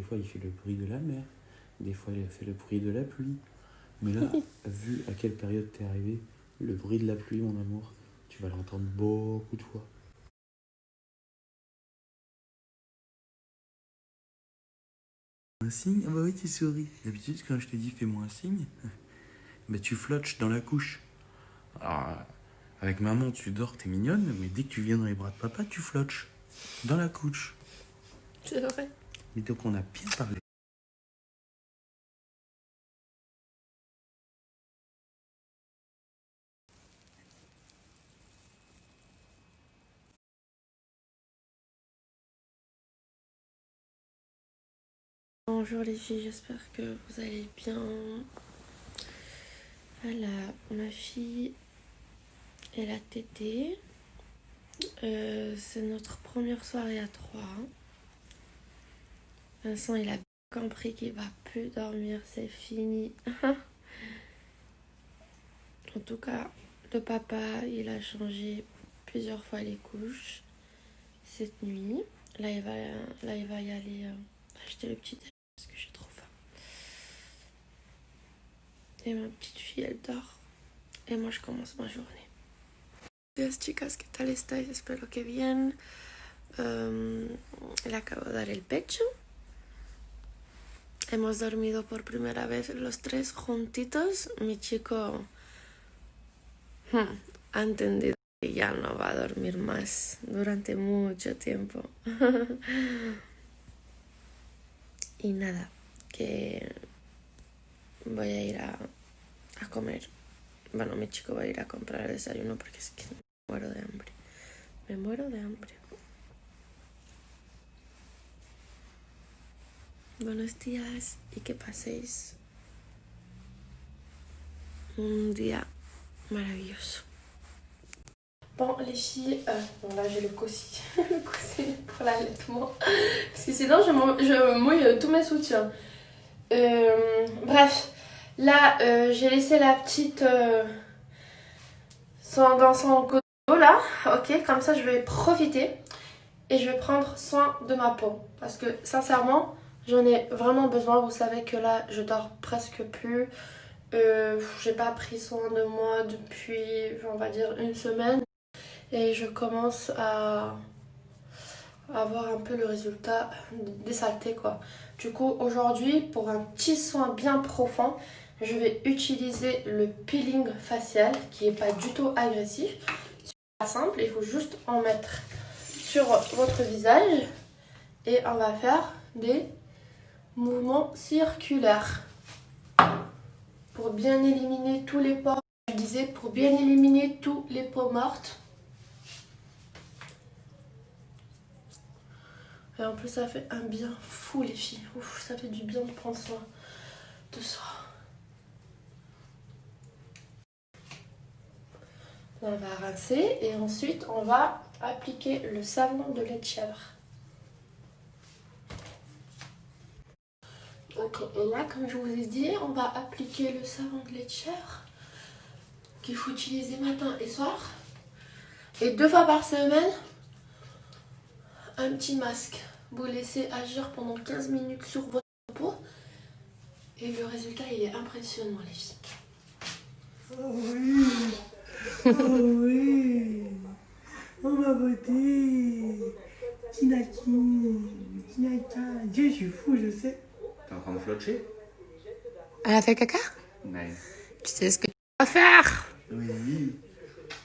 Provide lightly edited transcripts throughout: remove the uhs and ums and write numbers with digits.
fois, il fait le bruit de la mer. Des fois, il fait le bruit de la pluie. Mais là, vu à quelle période t'es arrivé, le bruit de la pluie, mon amour, tu vas l'entendre beaucoup de fois. Un signe? Ah bah oui, tu souris. D'habitude, quand je te dis fais-moi un signe, bah tu flottes dans la couche. Alors, avec maman, tu dors, t'es mignonne, mais dès que tu viens dans les bras de papa, tu flottes dans la couche. C'est vrai. Et donc, on a bien parlé. Bonjour les filles, j'espère que vous allez bien. Voilà, ma fille, elle a tété. C'est notre première soirée à 3. Vincent, il a compris qu'il va plus dormir, c'est fini. En tout cas, le papa, il a changé plusieurs fois les couches cette nuit. Là, il va y aller acheter le petit déj parce que j'ai trop faim. Et ma petite fille, elle dort. Y moi, je commence ma journée. Buenos días, chicas, ¿qué tal estáis? Espero que bien. Le acabo de dar el pecho. Hemos dormido por primera vez los tres juntitos. Mi chico ha entendido que ya no va a dormir más durante mucho tiempo. Y nada, que voy a ir a comer. Bueno, mi chico va a ir a comprar el desayuno porque es que me muero de hambre. Me muero de hambre. Buenos días y que paséis un día maravilloso. Bon, les filles, bon là j'ai le coussi pour l'allaitement. Parce que sinon je mouille tous mes soutiens. Bref, là j'ai laissé la petite dans son coton là. Ok, comme ça je vais profiter et je vais prendre soin de ma peau. Parce que sincèrement, j'en ai vraiment besoin. Vous savez que là je dors presque plus. J'ai pas pris soin de moi depuis, on va dire, une semaine. Et je commence à avoir un peu le résultat des saletés quoi. Du coup aujourd'hui pour un petit soin bien profond, je vais utiliser le peeling facial qui est pas du tout agressif. C'est simple, il faut juste en mettre sur votre visage et on va faire des mouvements circulaires pour bien éliminer tous les pores. Je disais pour bien éliminer tous les peaux mortes. Et en plus, ça fait un bien fou, les filles. Ouf, ça fait du bien de prendre soin de soi. On va rincer et ensuite, on va appliquer le savon de lait de chèvre. Ok, et là, comme je vous ai dit, on va appliquer le savon de lait de chèvre qu'il faut utiliser matin et soir. Et 2 fois par semaine, un petit masque. Vous laissez agir pendant 15 minutes sur votre peau. Et le résultat, il est impressionnant, les filles. Oh oui! Oh oui! Oh ma beauté! Tinaki! Tinaka! Dieu, je suis fou, je sais. T'es en train de flotter? Elle a fait caca? Ouais. Tu sais ce que tu vas faire? Oui,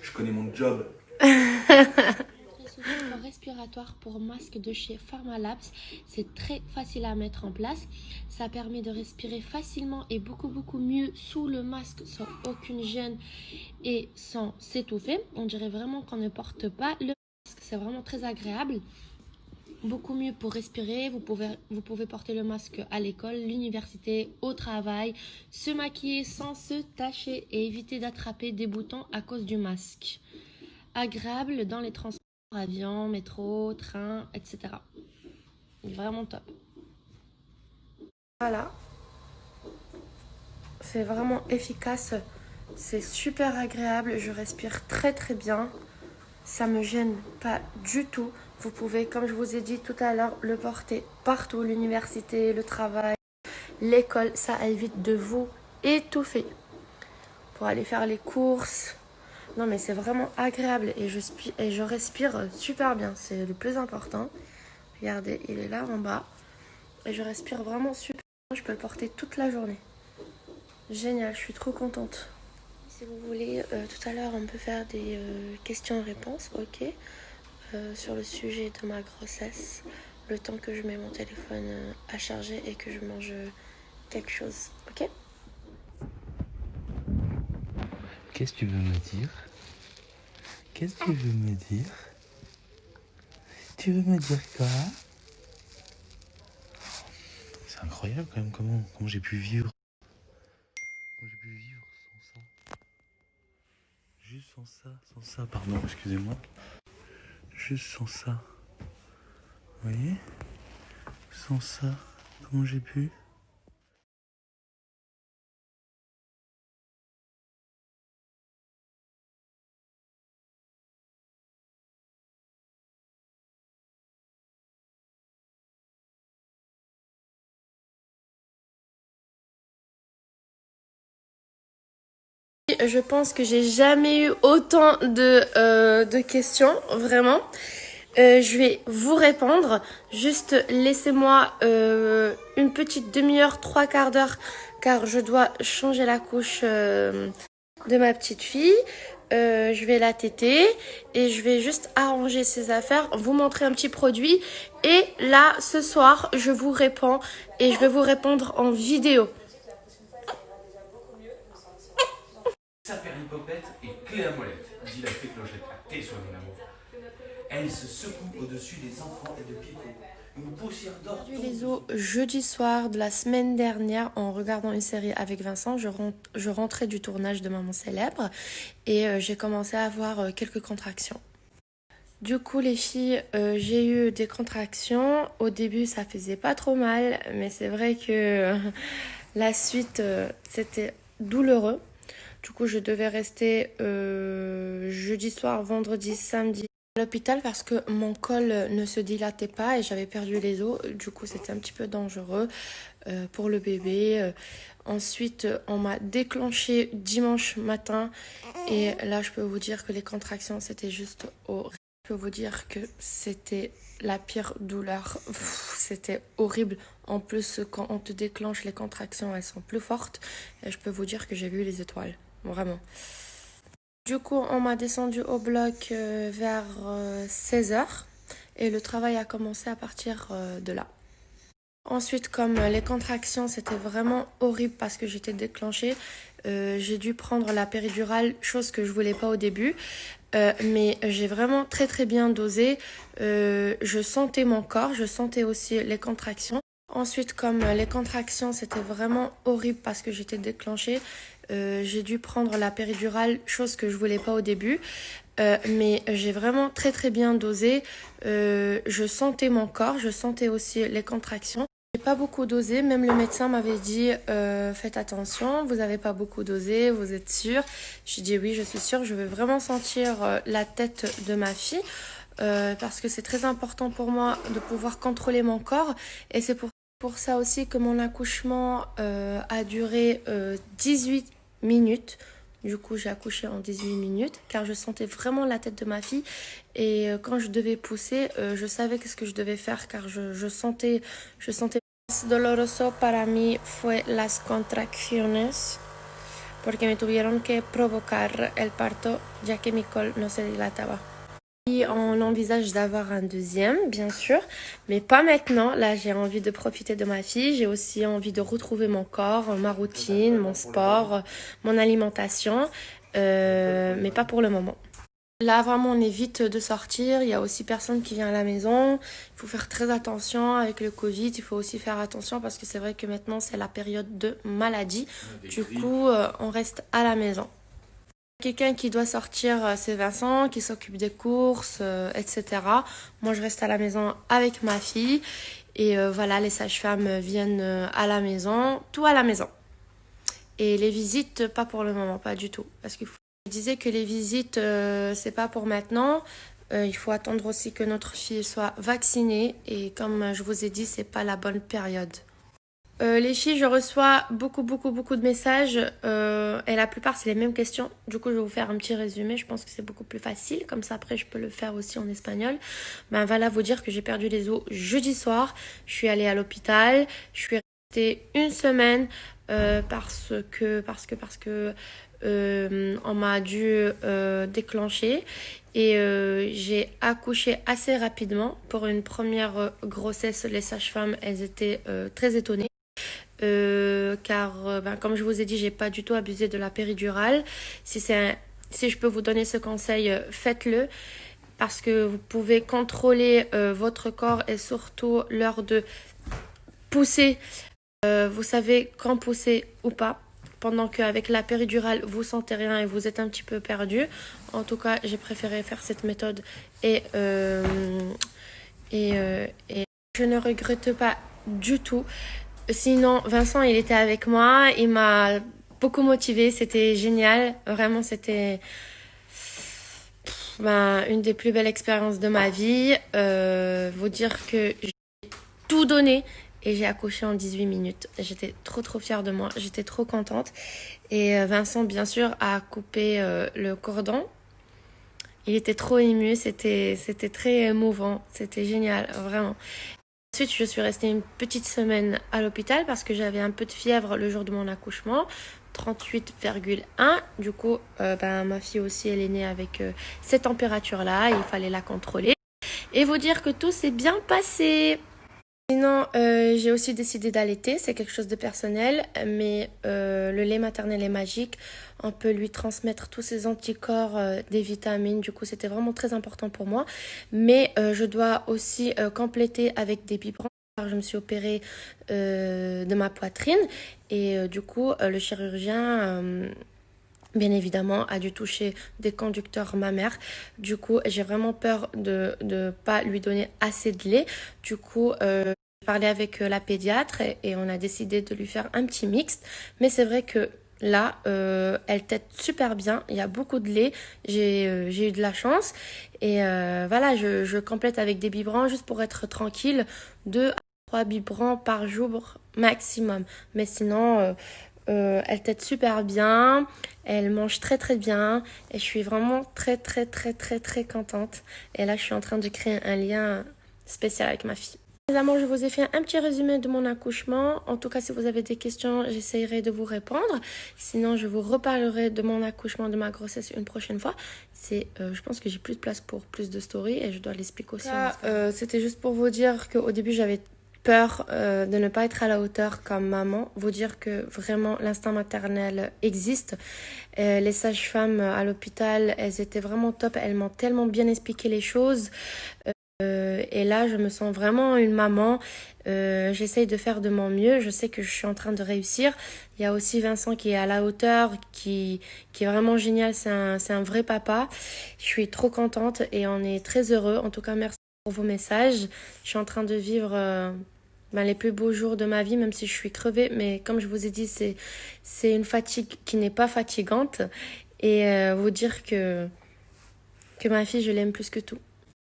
je connais mon job. Ce support respiratoire pour masque de chez Pharmalabs, c'est très facile à mettre en place. Ça permet de respirer facilement et beaucoup mieux sous le masque sans aucune gêne et sans s'étouffer. On dirait vraiment qu'on ne porte pas le masque. C'est vraiment très agréable. Beaucoup mieux pour respirer. Vous pouvez porter le masque à l'école, l'université, au travail, se maquiller sans se tacher et éviter d'attraper des boutons à cause du masque. Agréable dans les transports, avion, métro, train, etc. Vraiment top. Voilà. C'est vraiment efficace. C'est super agréable. Je respire très bien. Ça me gêne pas du tout. Vous pouvez, comme je vous ai dit tout à l'heure, le porter partout, l'université, le travail, l'école. Ça évite de vous étouffer. Pour aller faire les courses. Non mais c'est vraiment agréable et je respire super bien. C'est le plus important. Regardez, il est là en bas. Et je respire vraiment super bien. Je peux le porter toute la journée. Génial, je suis trop contente. Si vous voulez, tout à l'heure, on peut faire des questions-réponses, ok, sur le sujet de ma grossesse, le temps que je mets mon téléphone à charger et que je mange quelque chose, ok? Qu'est-ce que tu veux me dire? Qu'est-ce que tu veux me dire? Tu veux me dire quoi? C'est incroyable quand même comment j'ai pu vivre. Comment j'ai pu vivre sans ça. Juste sans ça, pardon, excusez-moi. Juste sans ça. Vous voyez? Sans ça, comment j'ai pu? Je pense que j'ai jamais eu autant de questions, vraiment. Je vais vous répondre. Juste laissez-moi une petite demi-heure, trois quarts d'heure, car je dois changer la couche de ma petite fille. Je vais la téter et je vais juste arranger ses affaires, vous montrer un petit produit. Et là, ce soir, je vous réponds et je vais vous répondre en vidéo. Sa péripopette est clé à molette, dit la fée Clochette. Tais-toi, mon amour. Elle se secoue au-dessus des enfants et de Pipo. Une poussière d'or. J'ai vu les os jeudi soir de la semaine dernière en regardant une série avec Vincent. Je rentrais du tournage de Maman Célèbre et j'ai commencé à avoir quelques contractions. Du coup, les filles, j'ai eu des contractions. Au début, ça faisait pas trop mal, mais c'est vrai que la suite, c'était douloureux. Du coup, je devais rester jeudi soir, vendredi, samedi à l'hôpital parce que mon col ne se dilatait pas et j'avais perdu les os. Du coup, c'était un petit peu dangereux pour le bébé. Ensuite, on m'a déclenché dimanche matin et là, je peux vous dire que les contractions, c'était juste horrible. Je peux vous dire que c'était la pire douleur. C'était horrible. En plus, quand on te déclenche les contractions, elles sont plus fortes. Et je peux vous dire que j'ai vu les étoiles. Vraiment. Du coup, on m'a descendu au bloc vers 16h et le travail a commencé à partir de là. Ensuite, comme les contractions, c'était vraiment horrible parce que j'étais déclenchée, j'ai dû prendre la péridurale, chose que je voulais pas au début. Mais j'ai vraiment très très bien dosé. Je sentais mon corps, je sentais aussi les contractions. Ensuite, comme les contractions, c'était vraiment horrible parce que j'étais déclenchée, j'ai dû prendre la péridurale, chose que je voulais pas au début. Mais j'ai vraiment très très bien dosé. Je sentais mon corps, je sentais aussi les contractions. J'ai pas beaucoup dosé, même le médecin m'avait dit faites attention, vous avez pas beaucoup dosé, vous êtes sûre? J'ai dit oui, je suis sûre, je veux vraiment sentir la tête de ma fille parce que c'est très important pour moi de pouvoir contrôler mon corps et c'est pour ça aussi que mon accouchement a duré 18 minutes. Du coup, j'ai accouché en 18 minutes car je sentais vraiment la tête de ma fille. Et quand je devais pousser, je savais qu'est-ce que je devais faire car je sentais. Más doloroso para mí fue las contracciones porque me tuvieron que provocar el parto ya que mi col no se dilataba. Et on envisage d'avoir un deuxième, bien sûr, mais pas maintenant. Là, j'ai envie de profiter de ma fille. J'ai aussi envie de retrouver mon corps, ma routine, mon sport, mon alimentation, mais pas pour le moment. Là, vraiment, on évite de sortir. Il y a aussi personne qui vient à la maison. Il faut faire très attention avec le Covid. Il faut aussi faire attention parce que c'est vrai que maintenant, c'est la période de maladie. Du coup, on reste à la maison. Quelqu'un qui doit sortir, c'est Vincent, qui s'occupe des courses, etc. Moi, je reste à la maison avec ma fille. Et voilà, les sages-femmes viennent à la maison, tout à la maison. Et les visites, pas pour le moment, pas du tout. Parce qu'il faut... Je disais que les visites, c'est pas pour maintenant. Il faut attendre aussi que notre fille soit vaccinée. Et comme je vous ai dit, c'est pas la bonne période. Les filles, je reçois beaucoup de messages et la plupart c'est les mêmes questions. Du coup, je vais vous faire un petit résumé. Je pense que c'est beaucoup plus facile. Comme ça, après, je peux le faire aussi en espagnol. Ben, voilà, vous dire que j'ai perdu les os jeudi soir. Je suis allée à l'hôpital. Je suis restée une semaine parce que on m'a dû déclencher. Et j'ai accouché assez rapidement. Pour une première grossesse, les sages-femmes, elles étaient très étonnées. Car comme je vous ai dit, j'ai pas du tout abusé de la péridurale. Si je peux vous donner ce conseil, faites-le parce que vous pouvez contrôler votre corps et surtout l'heure de pousser. Vous savez quand pousser ou pas. Pendant qu'avec la péridurale, vous sentez rien et vous êtes un petit peu perdu. En tout cas, j'ai préféré faire cette méthode et je ne regrette pas du tout. Sinon, Vincent, il était avec moi. Il m'a beaucoup motivée. C'était génial. Vraiment, c'était une des plus belles expériences de ma vie. Vous dire que j'ai tout donné et j'ai accouché en 18 minutes. J'étais trop fière de moi. J'étais trop contente. Et Vincent, bien sûr, a coupé le cordon. Il était trop ému. C'était très émouvant. C'était génial, vraiment. Ensuite, je suis restée une petite semaine à l'hôpital parce que j'avais un peu de fièvre le jour de mon accouchement, 38,1. Du coup, ma fille aussi, elle est née avec cette température-là. Il fallait la contrôler. Et vous dire que tout s'est bien passé. Sinon, j'ai aussi décidé d'allaiter. C'est quelque chose de personnel. Mais le lait maternel est magique. On peut lui transmettre tous ses anticorps, des vitamines. Du coup, c'était vraiment très important pour moi. Mais je dois aussi compléter avec des biberons. Je me suis opérée de ma poitrine. Et du coup, le chirurgien... bien évidemment, a dû toucher des conducteurs mammaires. Du coup, j'ai vraiment peur de ne pas lui donner assez de lait. Du coup, j'ai parlé avec la pédiatre et on a décidé de lui faire un petit mixte. Mais c'est vrai que là, elle tète super bien. Il y a beaucoup de lait. J'ai eu de la chance. Et voilà, je complète avec des biberons juste pour être tranquille. 2 à 3 biberons par jour maximum. Mais sinon... elle tète super bien, elle mange très bien et je suis vraiment très contente. Et là, je suis en train de créer un lien spécial avec ma fille. Les amours, je vous ai fait un petit résumé de mon accouchement. En tout cas, si vous avez des questions, j'essayerai de vous répondre. Sinon, je vous reparlerai de mon accouchement, de ma grossesse une prochaine fois. Je pense que j'ai plus de place pour plus de stories et je dois l'expliquer aussi. C'était juste pour vous dire qu'au début, j'avais peur de ne pas être à la hauteur comme maman. Vous dire que vraiment l'instinct maternel existe. Les sages-femmes à l'hôpital, elles étaient vraiment top. Elles m'ont tellement bien expliqué les choses. Et là, je me sens vraiment une maman. J'essaye de faire de mon mieux. Je sais que je suis en train de réussir. Il y a aussi Vincent qui est à la hauteur, qui est vraiment génial. C'est un vrai papa. Je suis trop contente et on est très heureux. En tout cas, merci pour vos messages. Je suis en train de vivre les plus beaux jours de ma vie, même si je suis crevée. Mais comme je vous ai dit, c'est une fatigue qui n'est pas fatigante. Et vous dire que ma fille, je l'aime plus que tout.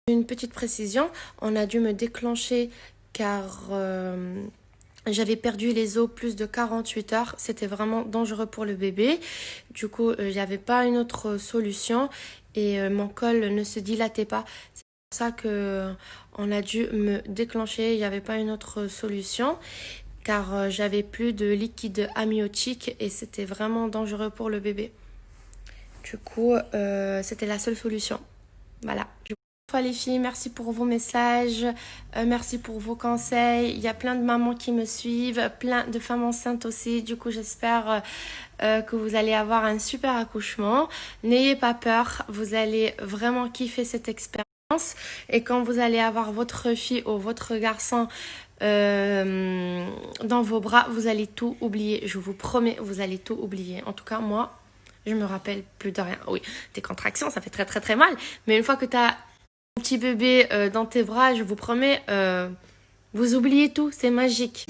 Une petite précision, on a dû me déclencher car j'avais perdu les os plus de 48 heures. C'était vraiment dangereux pour le bébé. Du coup, il n'y avait pas une autre solution et mon col ne se dilatait pas. C'est pour ça qu'on a dû me déclencher. Il n'y avait pas une autre solution car j'avais plus de liquide amniotique et c'était vraiment dangereux pour le bébé. Du coup, c'était la seule solution. Voilà. Les filles, merci pour vos messages, merci pour vos conseils. Il y a plein de mamans qui me suivent, plein de femmes enceintes aussi. Du coup, j'espère que vous allez avoir un super accouchement. N'ayez pas peur, vous allez vraiment kiffer cette expérience. Et quand vous allez avoir votre fille ou votre garçon dans vos bras, vous allez tout oublier. Je vous promets, vous allez tout oublier. En tout cas, moi, je me rappelle plus de rien. Oui, tes contractions, ça fait très mal. Mais une fois que tu as petit bébé dans tes bras, je vous promets, vous oubliez tout, c'est magique.